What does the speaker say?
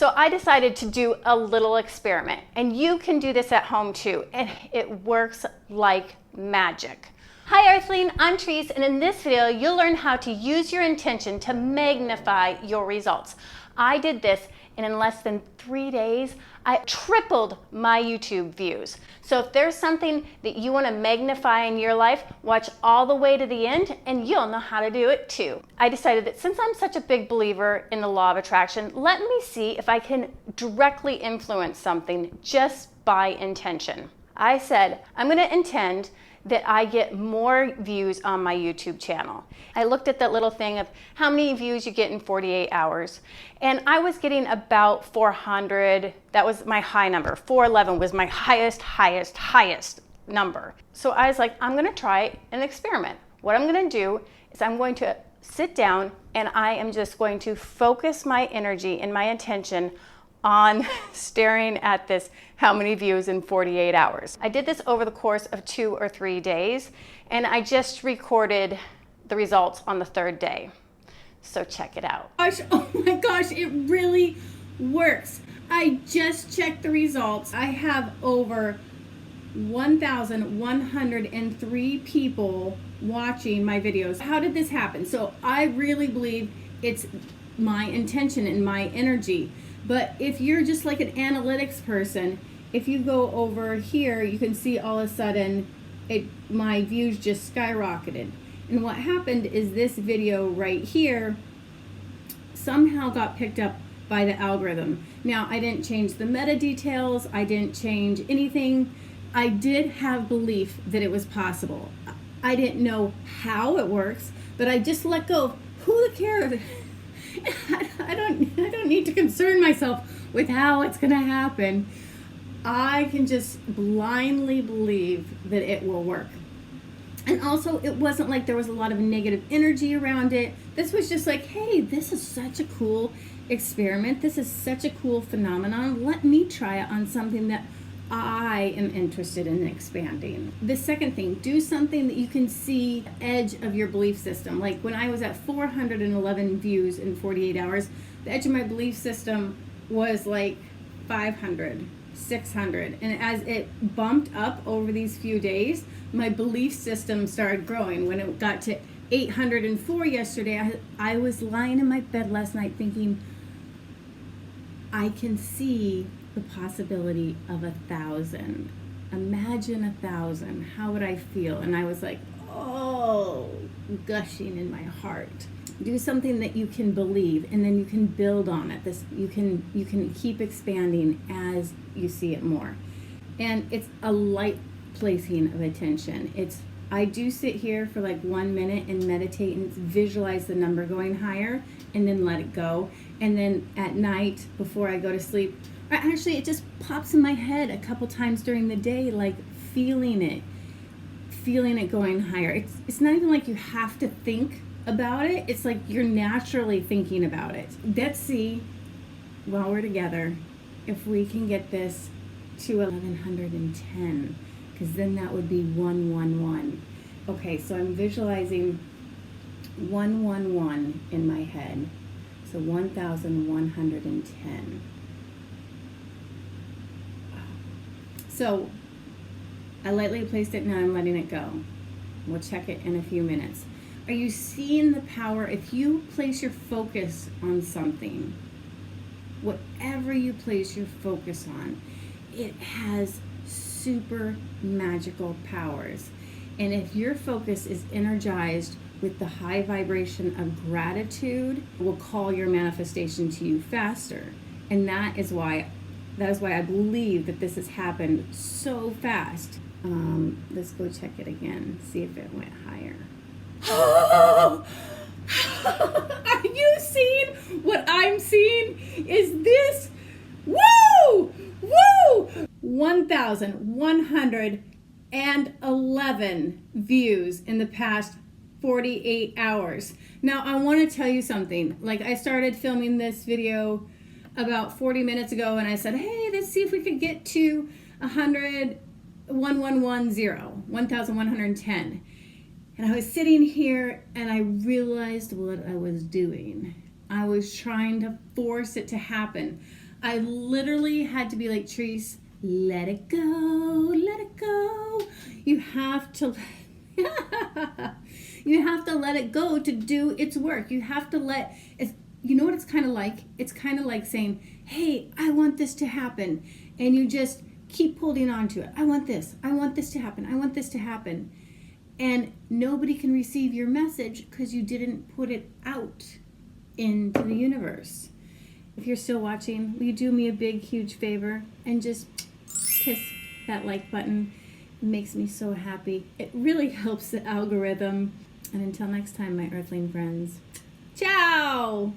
So I decided to do a little experiment, and you can do this at home too, and it works like magic. Hi Earthling, I'm Trice, and in this video you'll learn how to use your intention to magnify your results. I did this, and in less than 3 days, I tripled my YouTube views. So if there's something that you want to magnify in your life, watch all the way to the end and you'll know how to do it too. I decided that since I'm such a big believer in the law of attraction, let me see if I can directly influence something just by intention. I said, I'm going to intend that I get more views on my YouTube channel. I looked at that little thing of how many views you get in 48 hours, and I was getting about 400. That was my high number. 411 was my highest number. So I was like, I'm gonna try an experiment. What I'm gonna do is I'm going to sit down and I am just going to focus my energy and my attention on staring at this, how many views in 48 hours. I did this over the course of 2 or 3 days, and I just recorded the results on the 3rd day. So check it out. Oh my gosh, it really works. I just checked the results. I have over 1,103 people watching my videos. How did this happen? So I really believe it's my intention and my energy. But if you're just like an analytics person, if you go over here, you can see all of a sudden my views just skyrocketed. And what happened is this video right here somehow got picked up by the algorithm. Now, I didn't change the meta details. I didn't change anything. I did have belief that it was possible. I didn't know how it works, but I just let go of who cares. I don't need to concern myself with how it's going to happen. I can just blindly believe that it will work. And also, it wasn't like there was a lot of negative energy around it. This was just like, hey, this is such a cool experiment. This is such a cool phenomenon. Let me try it on something that I am interested in expanding. The second thing, do something that you can see the edge of your belief system. Like when I was at 411 views in 48 hours, the edge of my belief system was like 500, 600. And as it bumped up over these few days, my belief system started growing. When it got to 804 yesterday, I was lying in my bed last night thinking, I can see the possibility of 1,000. Imagine 1,000. How would I feel? And I was like, oh, gushing in my heart. Do something that you can believe, and then you can build on it. You can keep expanding as you see it more. And it's a light placing of attention. I do sit here for like 1 minute and meditate and visualize the number going higher, and then let it go. And then at night before I go to sleep, actually, it just pops in my head a couple times during the day, like feeling it going higher. It's not even like you have to think about it. It's like you're naturally thinking about it. Let's see, while we're together, if we can get this to 1,110, because then that would be 111. Okay, so I'm visualizing 111 in my head. So 1,110. So I lightly placed it, now I'm letting it go. We'll check it in a few minutes. Are you seeing the power? If you place your focus on something, whatever you place your focus on, it has super magical powers. And if your focus is energized with the high vibration of gratitude, it will call your manifestation to you faster. And that is why I believe that this has happened so fast. Let's go check it again, see if it went higher. Are you seeing what I'm seeing? Is this, woo! 1,111 views in the past 48 hours. Now, I want to tell you something. Like, I started filming this video about 40 minutes ago, and I said, hey, let's see if we could get to 1,110. And I was sitting here and I realized what I was doing. I was trying to force it to happen. I literally had to be like, Trice, let it go, let it go. You have to you have to let it go to do its work. You have to let it, you know what it's kind of like? It's kind of like saying, hey, I want this to happen. And you just keep holding on to it. I want this to happen. I want this to happen. And nobody can receive your message because you didn't put it out into the universe. If you're still watching, will you do me a big, huge favor and just kiss that like button? It makes me so happy. It really helps the algorithm. And until next time, my earthling friends, ciao!